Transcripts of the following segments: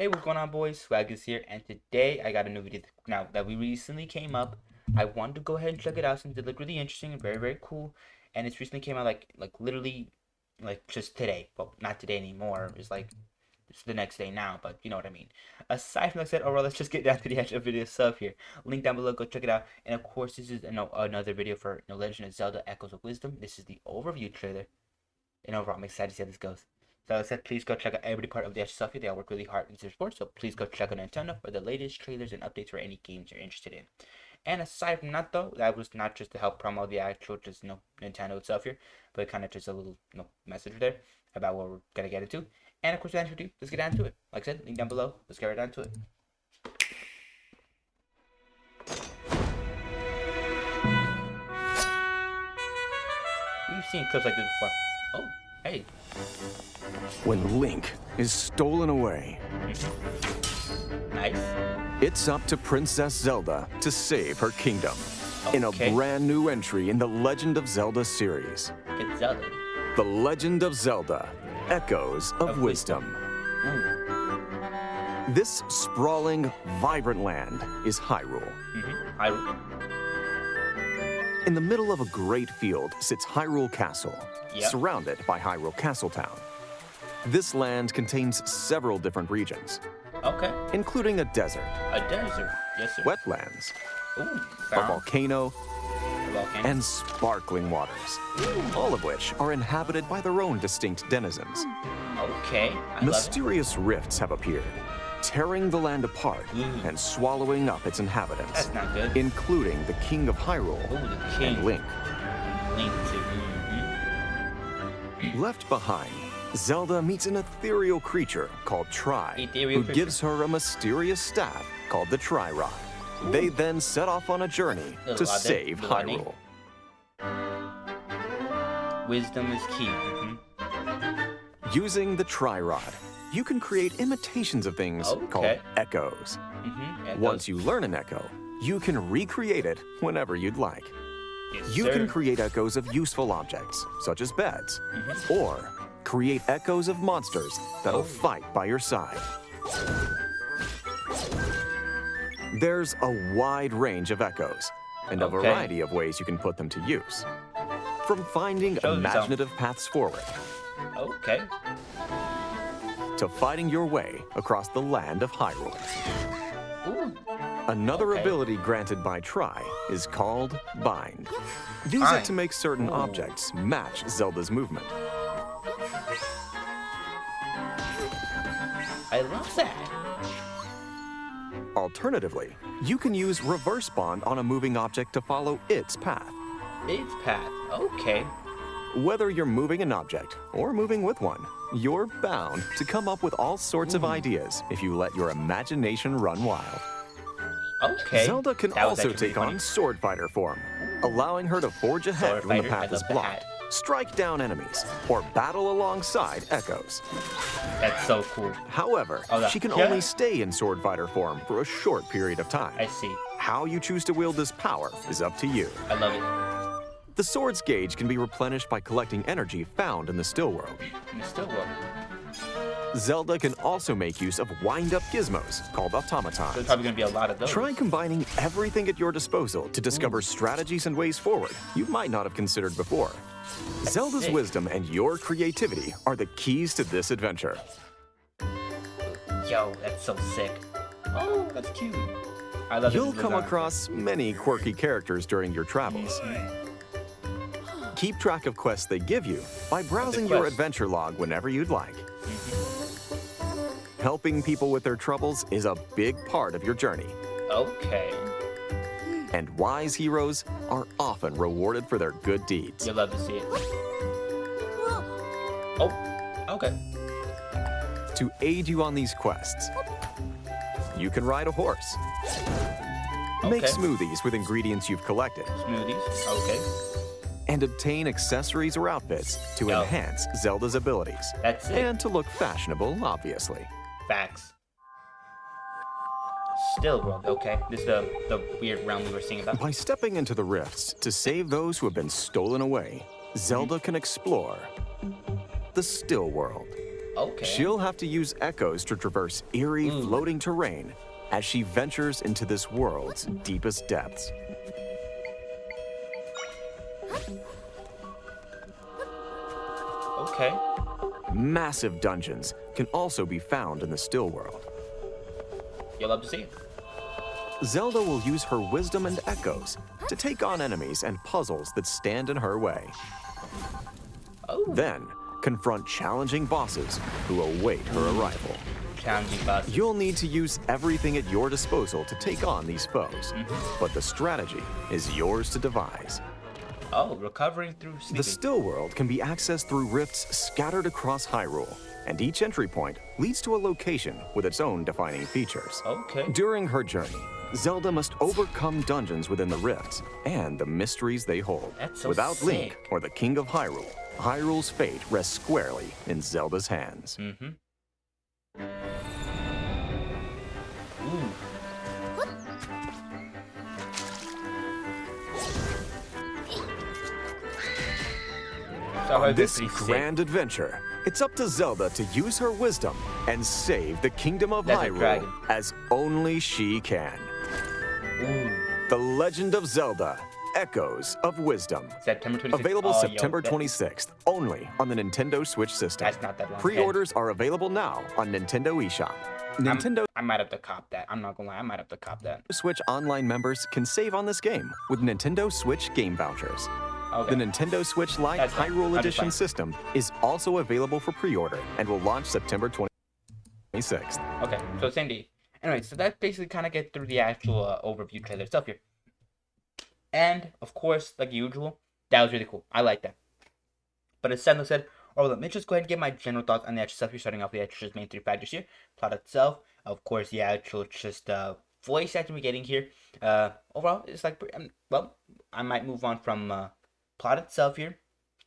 Hey, what's going on, boys? Swaggys here, and today I got a new video now that we recently came up. I wanted to go ahead and check it out since it looked really interesting and very, very cool. And it's recently came out like literally like just today. Well, not today anymore. It's the next day now, but you know what I mean. Aside from that said, overall, let's just get down to the actual video stuff here. Link down below, go check it out. And of course, this is another video for Legend of Zelda: Echoes of Wisdom. This is the overview trailer. And overall, I'm excited to see how this goes. So like I said, please go check out every part of the extra stuff here. They all work really hard in support, so please go check out Nintendo for the latest trailers and updates for any games you're interested in. And aside from that, though, that was not just to help promote the actual, just Nintendo itself here, but kind of just a little message there about what we're gonna get into. And of course, without further ado, let's get down to it. Like I said, link down below. Let's get right down to it. We've seen clips like this before. Oh, hey. When Link is stolen away, Nice. it's up to Princess Zelda to save her kingdom in a Okay. brand new entry in the Legend of Zelda series. It's Zelda. The Legend of Zelda: Echoes of Wisdom. This sprawling, vibrant land is Hyrule. Hyrule. In the middle of a great field sits Hyrule Castle, Yep. surrounded by Hyrule Castletown. This land contains several different regions, Okay. including a desert, A desert. Yes, sir. wetlands, Ooh, a found volcano, a volcano. and sparkling waters, all of which are inhabited by their own distinct denizens. Okay, I love it. Mysterious rifts have appeared, tearing the land apart and swallowing up its inhabitants, That's not good. including the King of Hyrule Ooh, the king. and Link. Link too. Left behind, Zelda meets an ethereal creature called Tri, Ethereal who creature. gives her a mysterious staff called the Tri-Rod. They then set off on a journey to Little odd there. save Little odd name. Hyrule. Wisdom is key. Using the Tri-Rod, you can create imitations of things called Okay. echoes. Echoes. Once you learn an echo, you can recreate it whenever you'd like. Yes, You sir. can create echoes of useful objects, such as beds, or create echoes of monsters that'll fight by your side. There's a wide range of echoes, and a Okay. variety of ways you can put them to use. From finding Show me some. imaginative paths forward, Okay. to fighting your way across the land of Hyrule. Ooh. Another Okay. ability granted by Tri is called Bind. Use Bind. it to make certain Ooh. objects match Zelda's movement. I love that. Alternatively, you can use Reverse Bond on a moving object to follow its path. Its path. Okay. Whether you're moving an object or moving with one, you're bound to come up with all sorts of ideas if you let your imagination run wild. Okay. Zelda can That was also actually take pretty on Sword Fighter form, allowing her to forge ahead Sword when the Fighter, I path is love the blocked, hat. strike down enemies, or battle alongside echoes. funny. That's so cool. However, Oh, she can yeah. only stay in Sword Fighter form for a short period of time. I see. How you choose to wield this power is up to you. I love it. The sword's gauge can be replenished by collecting energy found in the still world. And it's still work. Zelda can also make use of wind-up gizmos called There's automatons. probably gonna be a lot of those. Try combining everything at your disposal to discover strategies and ways forward you might not have considered before. Zelda's sick. wisdom and your creativity are the keys to this adventure. Yo, that's so sick. Oh, that's cute. I love You'll this come design. across many quirky characters during your travels. Keep track of quests they give you by browsing your quests. adventure log whenever you'd like. Helping people with their troubles is a big part of your journey, Okay. and wise heroes are often rewarded for their good deeds. You'll love to see it. Oh, okay. To aid you on these quests, you can ride a horse, make Okay. smoothies with ingredients you've collected, Smoothies. Okay. and obtain accessories or outfits to Yo. enhance Zelda's abilities. That's it. And to look fashionable, obviously. Facts. Still world. Okay. This is the weird realm we were seeing about. By stepping into the rifts to save those who have been stolen away, Zelda can explore the still world. Okay. She'll have to use echoes to traverse eerie, floating terrain as she ventures into this world's deepest depths. Okay. Massive dungeons can also be found in the still world. You'll love to see it. Zelda will use her wisdom and echoes to take on enemies and puzzles that stand in her way. Oh. Then, confront challenging bosses who await her arrival. Challenging boss. You'll need to use everything at your disposal to take on these foes, but the strategy is yours to devise. Oh, recovering through sleeping. The still world can be accessed through rifts scattered across Hyrule, and each entry point leads to a location with its own defining features. Okay. During her journey, Zelda must overcome dungeons within the rifts and the mysteries they hold. That's so Without Link sick. or the King of Hyrule, Hyrule's fate rests squarely in Zelda's hands. Mm-hmm. On this grand adventure, it's up to Zelda to use her wisdom and save the Kingdom of That's a Hyrule dragon. as only she can. Ooh. The Legend of Zelda, Echoes of Wisdom. September 26th. Available Oh, yo, September that- 26th, only on the Nintendo Switch system. That's not that long. Pre-orders are available now on Nintendo eShop. Nintendo I might have to cop that. I'm not gonna lie. I might have to cop that. Switch Online members can save on this game with Nintendo Switch game vouchers. Okay. The Nintendo Switch Lite That's fine. Hyrule I'm just Edition fine. system is also available for pre-order and will launch September 26th. Okay, so same day. Anyway, so that basically kind of get through the actual overview trailer stuff here. And, of course, like usual, that was really cool. I like that. But as Sandler said, oh, let me just go ahead and get my general thoughts on the actual stuff. You're starting off with the actual just main three factors here. Plot itself, of course, the actual just voice acting we're getting here. Overall, it's like, well, I might move on from plot itself here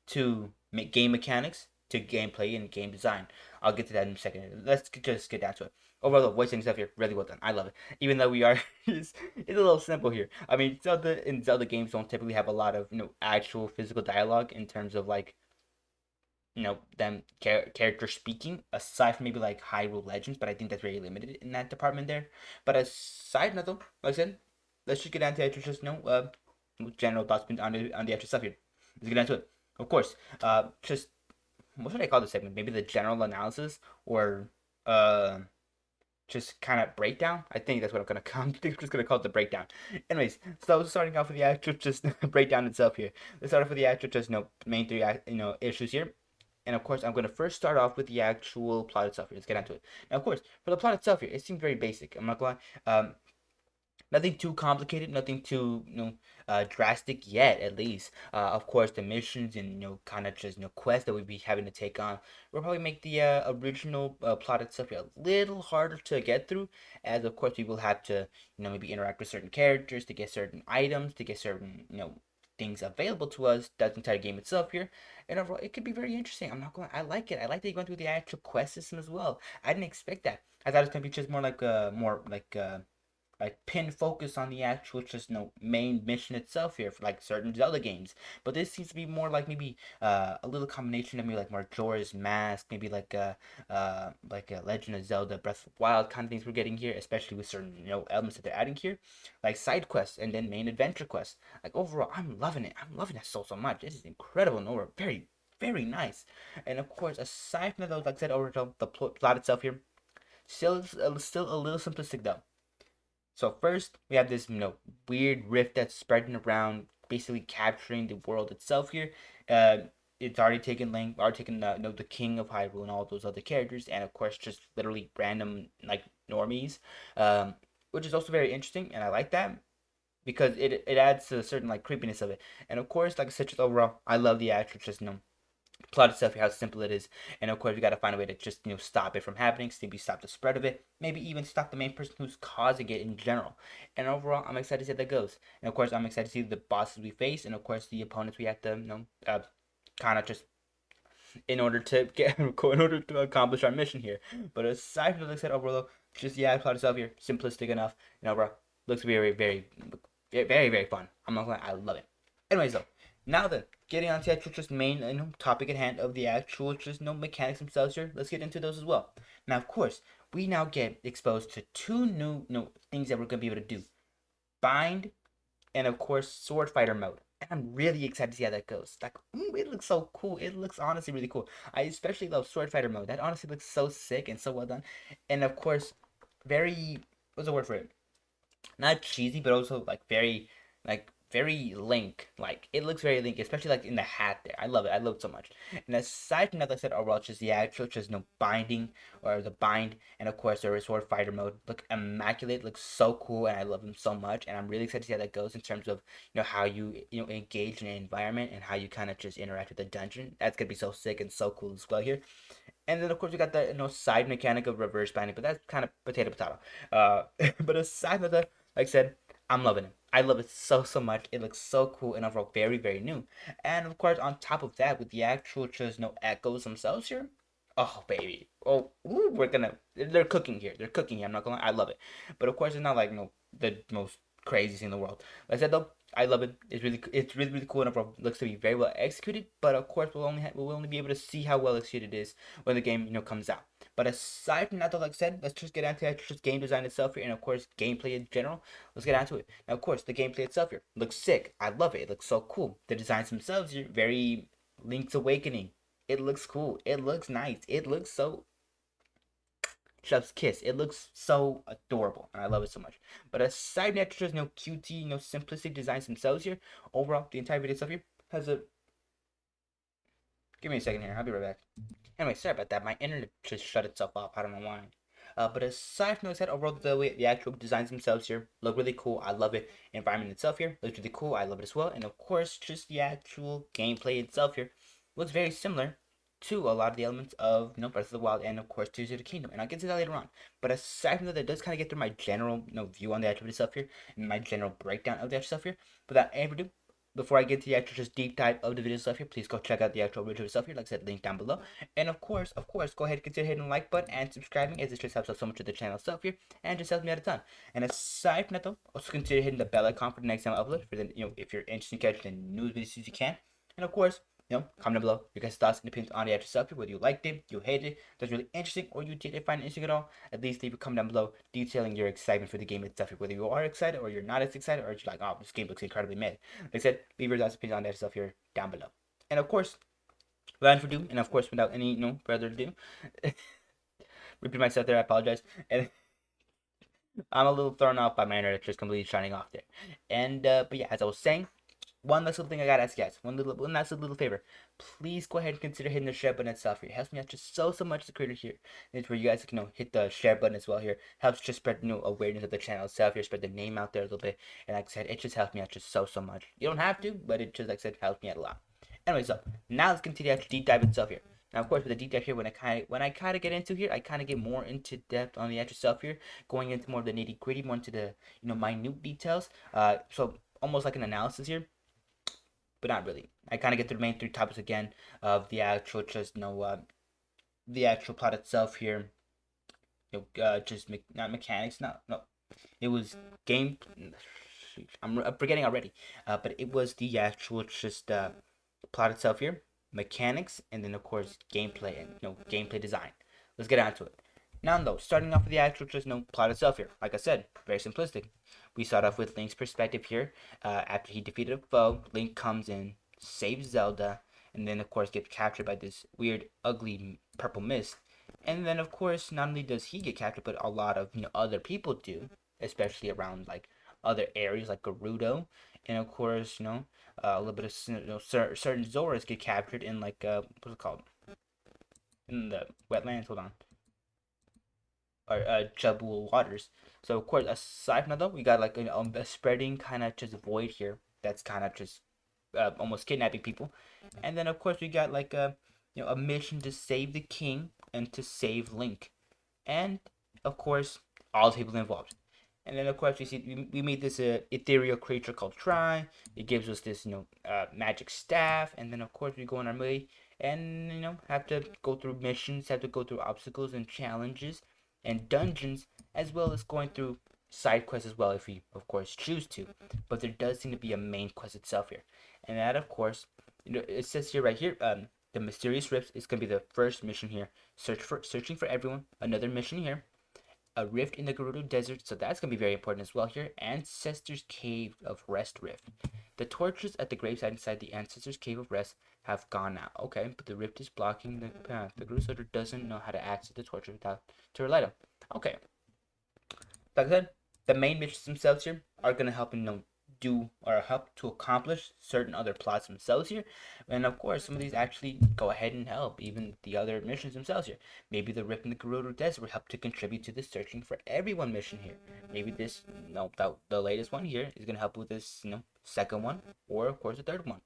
to game mechanics to gameplay and game design. I'll get to that in a second. Let's just get down to it. Overall, the voice acting stuff here, really well done. I love it. Even though we are, it's a little simple here. I mean, Zelda games don't typically have a lot of, actual physical dialogue in terms of, like, them character speaking, aside from maybe, like, Hyrule Legends, but I think that's very limited in that department there. But aside from that, though, like I said, let's just get down to actual just, general thoughts on the actual stuff here. Let's get into it. Of course, just what should I call this segment? Maybe the general analysis or just kind of breakdown. I think that's what I'm gonna call. I think I'm just gonna call it the breakdown. Anyways, so starting off with the actual just breakdown itself here. Let's start off with the actual just main three issues here. And of course, I'm going to first start off with the actual plot itself here. Let's get into it. Now, of course, for the plot itself here, it seems very basic. I'm not going to lie. Nothing too complicated, nothing too drastic yet, at least. Of course, the missions and kind of just quests that we'd be having to take on will probably make the original plot itself a little harder to get through, as of course we will have to maybe interact with certain characters to get certain items, to get certain things available to us. That's the entire game itself here, and overall it could be very interesting. I'm not going. I like it. I like that you're going through the actual quest system as well. I didn't expect that. I thought it was gonna be just more like pin focus on the actual just main mission itself here for like certain Zelda games, but this seems to be more like maybe a little combination of maybe like Majora's Mask, maybe like a Legend of Zelda Breath of the Wild kind of things we're getting here, especially with certain elements that they're adding here, like side quests and then main adventure quests. Like overall, I'm loving it. I'm loving it so much. It is incredible and overall very very nice. And of course, aside from those, like I said, overall the plot itself here still a little simplistic though. So first, we have this, weird rift that's spreading around, basically capturing the world itself here. It's already taken the King of Hyrule and all those other characters, and of course, just literally random like normies, which is also very interesting, and I like that because it adds to a certain like creepiness of it. And of course, like I said, just overall, I love the actual just plot itself, how simple it is, and of course we got to find a way to just stop it from happening, maybe stop the spread of it, maybe even stop the main person who's causing it in general. And overall, I'm excited to see how that goes. And of course, I'm excited to see the bosses we face, and of course the opponents we have to kind of just in order to accomplish our mission here. But aside from, like I said, overall, just plot itself here, simplistic enough, and overall looks very very very very very fun. I'm not gonna lie, I love it. Anyways though, Now then, getting on to the actual just main topic at hand of the actual just mechanics themselves here. Let's get into those as well. Now, of course, we now get exposed to two new things that we're gonna be able to do: bind and of course sword fighter mode. And I'm really excited to see how that goes. Like, it looks so cool. It looks honestly really cool. I especially love sword fighter mode. That honestly looks so sick and so well done. And of course, very what's the word for it? Not cheesy, but also like very Link. Like it looks very Link, especially like in the hat there. I love it. I love it so much. And aside from that, like I said, overall, just the actual, just no binding or the bind, and of course the sword fighter mode look immaculate. Looks so cool, and I love them so much. And I'm really excited to see how that goes in terms of how you engage in an environment and how you kind of just interact with the dungeon. That's gonna be so sick and so cool as well here. And then of course we got the side mechanic of reverse binding, but that's kind of potato. Uh, but aside from that, like I said, I'm loving it. I love it so much. It looks so cool and overall very new. And of course on top of that, with the actual just no echoes themselves here. Oh baby. Oh, ooh, they're cooking here. They're cooking here. I'm not gonna lie, I love it. But of course it's not like the most crazy thing in the world. Like I said though, I love it. It's really cool and overall looks to be very well executed. But of course we'll only be able to see how well executed it is when the game comes out. But aside from that, though, like I said, let's just get into the just game design itself here, and of course gameplay in general. Let's get into it. Now, of course, the gameplay itself here looks sick. I love it. It looks so cool. The designs themselves here very Link's Awakening. It looks cool. It looks nice. It looks so Chef's Kiss. It looks so adorable, and I love it so much. But aside from that, just cutie, simplistic designs themselves here. Overall, the entire video itself here has a. Give me a second here. I'll be right back. Anyway, sorry about that. My internet just shut itself off. I don't know why. But aside from that, overall the actual designs themselves here look really cool. I love it. Environment itself here looks really cool. I love it as well. And of course, just the actual gameplay itself here looks very similar to a lot of the elements of Breath of the Wild and of course Tears of the Kingdom. And I'll get to that later on. But aside from that does kind of get through my general view on the actual stuff here and my general breakdown of the actual stuff here. Without any further ado, before I get to the actual just deep dive of the video stuff here, please go check out the actual video stuff here. Like I said, link down below. And of course, go ahead and consider hitting the like button and subscribing, as it just helps out so much with the channel stuff here and just helps me out a ton. And aside from that though, also consider hitting the bell icon for the next time I upload, for the if you're interested in catching the news videos as you can. And of course, comment down below your guys' thoughts and opinions on the actual stuff here, whether you liked it, you hated it, that's really interesting, or you didn't find it interesting at all. At least leave a comment down below detailing your excitement for the game itself here, whether you are excited or you're not as excited, or you're like, oh, this game looks incredibly mad. Like I said, leave your thoughts and opinions on that stuff here down below. And of course, without further ado, and of course without any further ado, repeat myself there, I apologize. And I'm a little thrown off by my internet just completely shining off there. And but yeah, as I was saying, one last little thing I gotta ask you guys. One last little favor. Please go ahead and consider hitting the share button itself here. It helps me out just so much as a creator here. It's where you guys can hit the share button as well here. Helps just spread awareness of the channel itself here, spread the name out there a little bit. And like I said, it just helps me out just so much. You don't have to, but it just like I said helps me out a lot. Anyway, so now let's continue the actual deep dive itself here. Now, of course, with the deep dive here, when I kind of get into here, I kind of get more into depth on the actual stuff here, going into more of the nitty gritty, more into the minute details. So almost like an analysis here, but not really. I kind of get to the main three topics again of the actual just the actual plot itself here. Just not mechanics, no, it was game. I'm forgetting already. But it was the actual just plot itself here, mechanics, and then of course gameplay and gameplay design. Let's get on to it. Now though, starting off with the actual just plot itself here. Like I said, very simplistic. We start off with Link's perspective here. After he defeated a foe, Link comes in, saves Zelda, and then of course gets captured by this weird, ugly purple mist. And then of course, not only does he get captured, but a lot of other people do, especially around like other areas like Gerudo, and of course a little bit of certain Zoras get captured in like what's it called, in the wetlands. Hold on, or Jabul waters. So of course, aside from that though, we got like a spreading kind of just void here. That's kind of just almost kidnapping people. And then of course we got like a mission to save the king and to save Link, and of course all the people involved. And then of course we meet this ethereal creature called Try. It gives us this magic staff, and then of course we go on our way and have to go through missions, have to go through obstacles and challenges and dungeons, as well as going through side quests as well if we of course choose to. But there does seem to be a main quest itself here. And that, of course, it says here right here, the mysterious rifts is gonna be the first mission here. Searching for everyone. Another mission here. A rift in the Gerudo Desert, so that's gonna be very important as well here. Ancestors Cave of Rest Rift. The torches at the graveside inside the Ancestors Cave of Rest have gone out. Okay, but the rift is blocking the path. The Gerudo soldier doesn't know how to access the torches without to relight them. Okay, like I said, the main missions themselves here are gonna help do or help to accomplish certain other plots themselves here, and of course some of these actually go ahead and help even the other missions themselves here. Maybe the Rift in the Gerudo Desert will help to contribute to the searching for everyone mission here. Maybe this the latest one here is gonna help with this second one, or of course the third one.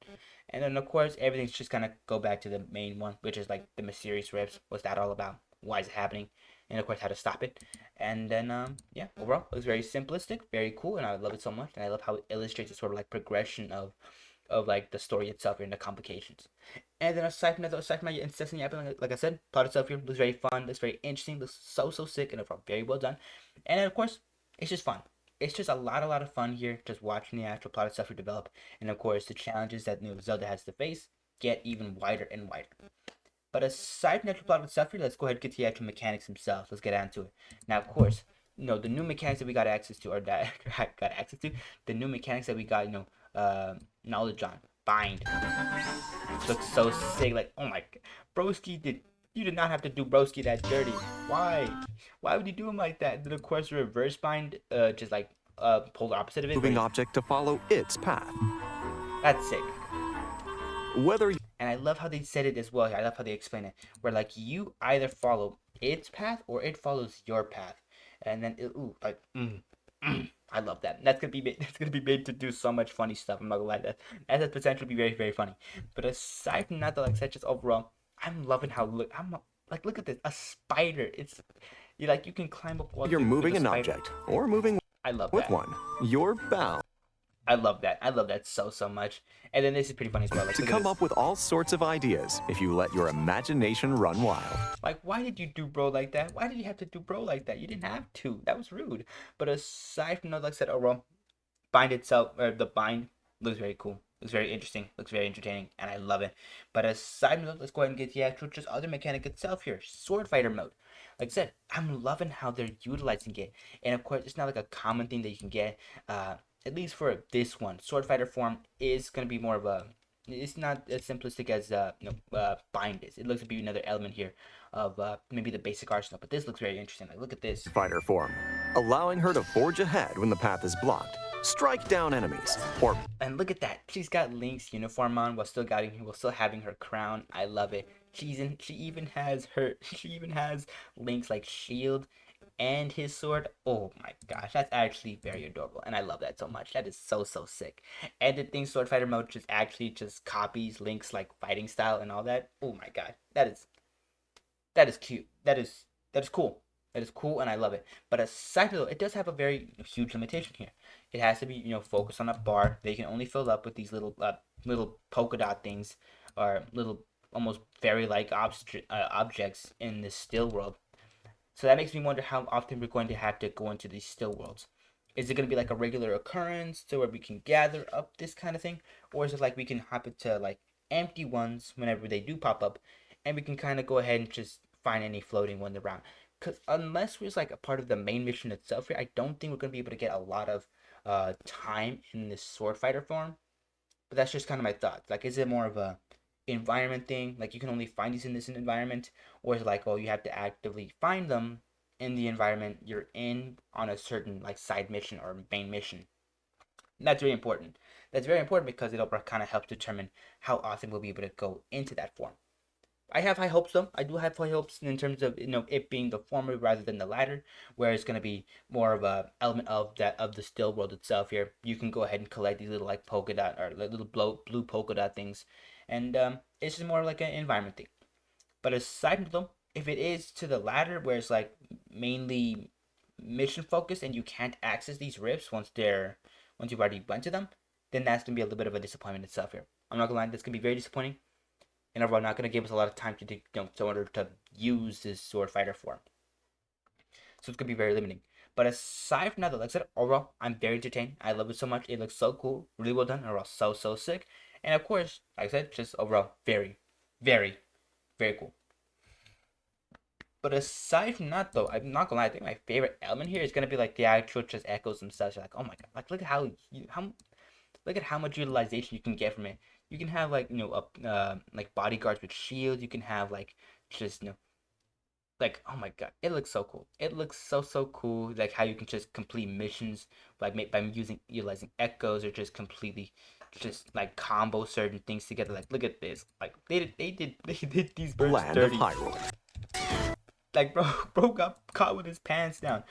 And then of course everything's just gonna go back to the main one, which is like the mysterious rifts. What's that all about? Why is it happening? And of course how to stop it. And then yeah, overall it was very simplistic, very cool, and I love it so much. And I love how it illustrates the sort of like progression of like the story itself and the complications. And then aside from that, aside from my incessant yapping, like I said, plot itself here looks very fun, looks very interesting, looks so sick, and overall very well done. And then of course it's just fun. It's just a lot of fun here, just watching the actual plot itself develop, and of course the challenges that Zelda has to face get even wider and wider. But aside from the plot itself, let's go ahead and get to the actual mechanics themselves. Let's get onto it. Now, of course, the new mechanics that we got access to, or that I got access to, the new mechanics that we got, knowledge on. Bind. Looks so sick. Like, oh my, Broski you did not have to do Broski that dirty. Why? Why would you do him like that? Then of course reverse bind, just like polar opposite of it. Moving object to follow its path. That's sick. Whether And I love how they said it as well. I love how they explain it. Where like you either follow its path or it follows your path, and then I love that. That's gonna be made, that's gonna be made to do so much funny stuff. I'm not gonna lie, that has potential to be very very funny. But aside from that, though, like just overall, I'm loving how look at this, a spider. It's you can climb up walls. You're moving an object or moving I love with that. one. You're bound. I love that. I love that so much. And then this is pretty funny as well. To come up with all sorts of ideas if you let your imagination run wild. Like, why did you do bro like that? Why did you have to do bro like that? You didn't have to. That was rude. But aside from that, like I said, overall, bind itself, or the bind, looks very cool. Looks very interesting. Looks very entertaining. And I love it. But aside from that, let's go ahead and get the actual just other mechanic itself here. Sword fighter mode. Like I said, I'm loving how they're utilizing it. And of course, it's not like a common thing that you can get. At least for this one, sword fighter form is gonna be more of a. It's not as simplistic as bind is. It looks to be another element here of maybe the basic arsenal, but this looks very interesting. Like look at this. Fighter form, allowing her to forge ahead when the path is blocked. Strike down enemies, or and look at that. She's got Link's uniform on while still having her crown. I love it. She even has Link's like shield and his sword. Oh my gosh, that's actually very adorable, and I love that so much. That is so sick. And the thing sword fighter mode just copies Link's like fighting style and all that. Oh my god, that is cute. That is cool. That is cool, and I love it. But aside from that, it does have a very huge limitation here. It has to be focused on a bar. They can only fill up with these little polka dot things, or little almost fairy-like objects in this still world. So that makes me wonder how often we're going to have to go into these still worlds. Is it going to be like a regular occurrence to where we can gather up this kind of thing? Or is it like we can hop into like empty ones whenever they do pop up, and we can kind of go ahead and just find any floating ones around? Because unless we're like a part of the main mission itself here, I don't think we're going to be able to get a lot of time in this sword fighter form. But that's just kind of my thoughts. Like, is it more of a environment thing, like you can only find these in this environment, or is it like, oh, you have to actively find them in the environment you're in on a certain like side mission or main mission? And that's very important. That's very important because it'll kind of help determine how often we'll be able to go into that form. I have high hopes though. I do have high hopes in terms of it being the former rather than the latter, where it's gonna be more of a element of the still world itself. Here, you can go ahead and collect these little like polka dot or little blue polka dot things, and it's just more like an environment thing. But aside from them, if it is to the latter, where it's like mainly mission focused and you can't access these rifts once you've already went to them, then that's gonna be a little bit of a disappointment itself here. I'm not gonna lie, that's gonna be very disappointing, and overall not gonna give us a lot of time to in order to use this sword fighter form. So it's gonna be very limiting. But aside from that, like I said, overall, I'm very entertained. I love it so much. It looks so cool, really well done. Overall, so sick. And of course, like I said, just overall very, very, very cool. But aside from that, though, I'm not gonna lie. I think my favorite element here is gonna be like the actual just echoes themselves. You're like, oh my god, like look at how look at how much utilization you can get from it. You can have like like bodyguards with shields. You can have like just like oh my god, it looks so cool. It looks so cool. Like how you can just complete missions like by utilizing echoes or just completely just like combo certain things together. Like look at this. Like they did these birds Land of dirty. Hyrule. Like bro got caught with his pants down.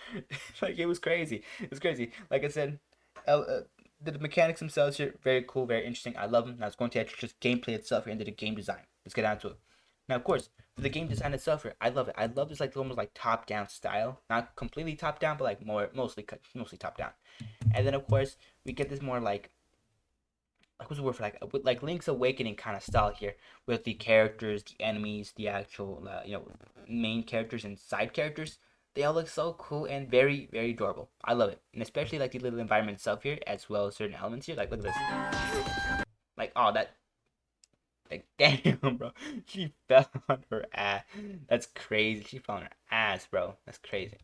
Like it was crazy. It was crazy. Like I said, the mechanics themselves are very cool, very interesting. I love them. Now it's going to actually just gameplay itself here into the game design. Let's get down to it. Now, of course, for the game design itself here, I love it. I love this like almost like top down style, not completely top down, but like mostly top down. And then of course we get this more like what's the word for like with like Link's Awakening kind of style here with the characters, the enemies, the actual main characters and side characters. They all look so cool and very adorable. I love it, and especially like the little environment itself here, as well as certain elements here. Like look at this, like oh that, like damn bro, she fell on her ass. That's crazy. She fell on her ass, bro. That's crazy.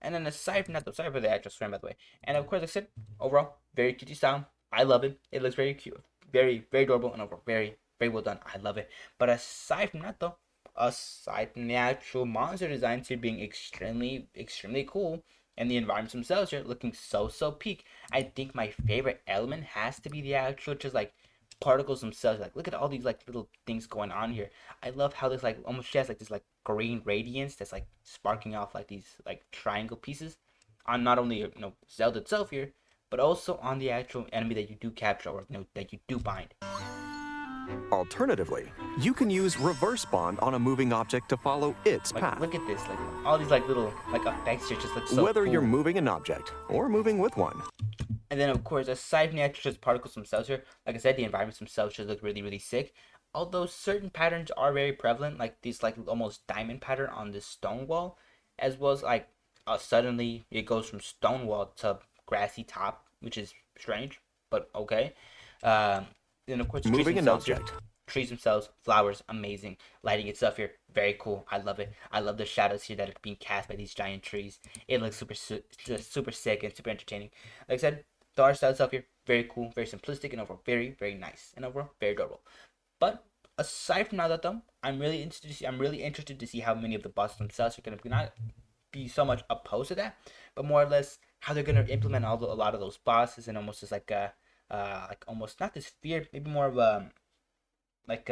And then aside from that, though, sorry for the actual swearing by the way. And of course, like I said, overall, very cutesy style. I love it. It looks very cute, very adorable, and overall very well done. I love it. But aside from that, though, aside from the actual monster designs here being extremely cool, and the environments themselves here looking so peak, I think my favorite element has to be the actual just like particles themselves. Like look at all these like little things going on here. I love how this like almost she has like this like green radiance that's like sparking off like these like triangle pieces on not only Zelda itself here, but also on the actual enemy that you do capture or that you do bind. Alternatively, you can use reverse bond on a moving object to follow its Like path. look at this, like all these like little like effects here just look so Whether cool. you're moving an object or moving with one. And then of course, aside from the actual just particles themselves here, like I said, the environments themselves just look really sick. Although certain patterns are very prevalent, like this like almost diamond pattern on this stone wall, as well as like suddenly it goes from stone wall to grassy top, which is strange, but okay. Um, then of course the trees Moving an themselves here, object. trees themselves, flowers, amazing. Lighting itself here, very cool. I love it. I love the shadows here that are being cast by these giant trees. It looks just super sick and super entertaining. Like I said, the art style itself here, very cool, very simplistic, and overall very nice, and overall very adorable. But aside from that, though, I'm really interested to see how many of the bosses themselves are gonna not be so much opposed to that, but more or less how they're gonna implement a lot of those bosses and almost as like almost not this fear, maybe more of a like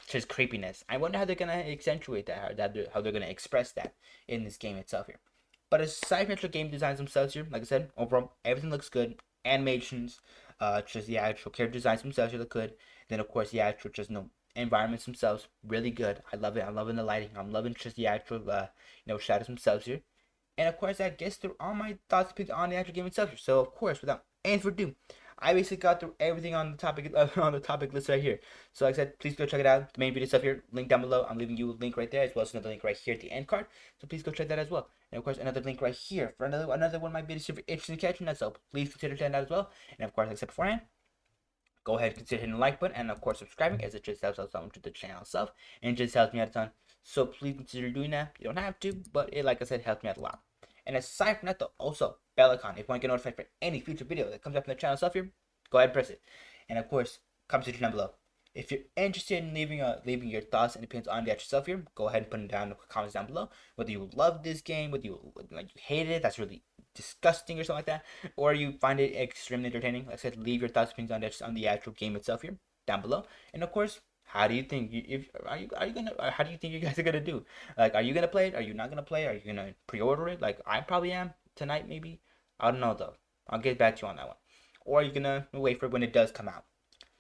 just creepiness. I wonder how they're gonna accentuate that, how they're gonna express that in this game itself here. But aside from actual game designs themselves here, like I said, overall everything looks good. Animations, just the actual character designs themselves here look good. Then of course the actual just environments themselves really good. I love it. I'm loving the lighting. I'm loving just the actual shadows themselves here. And of course, that gets through all my thoughts on the actual game itself. So of course, without any further ado, I basically got through everything on the topic on the topic list right here. So like I said, please go check it out. The main video stuff here, link down below. I'm leaving you a link right there, as well as another link right here at the end card. So please go check that as well. And of course, another link right here for another one of my videos super interesting to catching that. So please consider checking that as well. And of course, like I said beforehand, go ahead and consider hitting the like button and of course subscribing, as it just helps out so much with the channel itself and it just helps me out a ton. So please consider doing that. You don't have to, but it, like I said, helps me out a lot. And aside from that, though, also bell icon. If you want to get notified for any future video that comes up in the channel stuff here, go ahead and press it. And of course, comment section down below. If you're interested in leaving your thoughts and opinions on the actual stuff here, go ahead and put them down in the comments down below. Whether you love this game, whether you hated it, that's really disgusting or something like that, or you find it extremely entertaining. Like I said, leave your thoughts and opinions on the actual game itself here down below. And of course, how do you think how do you think you guys are gonna do? Like, are you gonna play it? Are you not gonna play it? Are you gonna pre-order it? Like I probably am tonight, maybe. I don't know though. I'll get back to you on that one. Or are you gonna wait for when it does come out?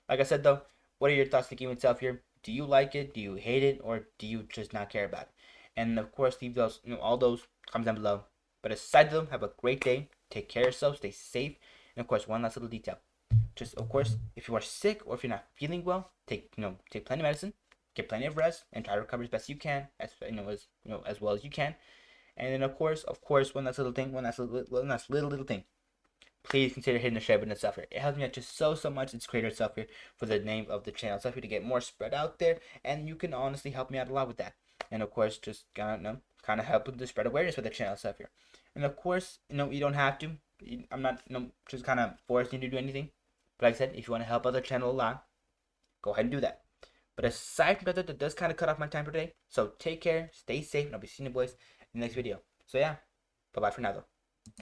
Like I said though, what are your thoughts on the game itself here? Do you like it? Do you hate it? Or do you just not care about it? And of course, leave those all those comments down below. But aside from them, have a great day. Take care of yourself. Stay safe. And of course, one last little detail. Just of course, if you are sick or if you're not feeling well, take plenty of medicine, get plenty of rest, and try to recover as best you can, as well as you can. And then of course, one last little thing, one last little thing. please consider hitting the share button itself here. It helps me out just so much. It's creator itself here for the name of the channel itself here to get more spread out there, and you can honestly help me out a lot with that. And of course, just kind of help with the spread awareness for the channel itself here. And of course, you don't have to. I'm not, just kind of forcing you to do anything. But like I said, if you want to help out the channel a lot, go ahead and do that. But aside from that does kind of cut off my time for today. So take care, stay safe, and I'll be seeing you boys in the next video. So yeah, bye bye for now though.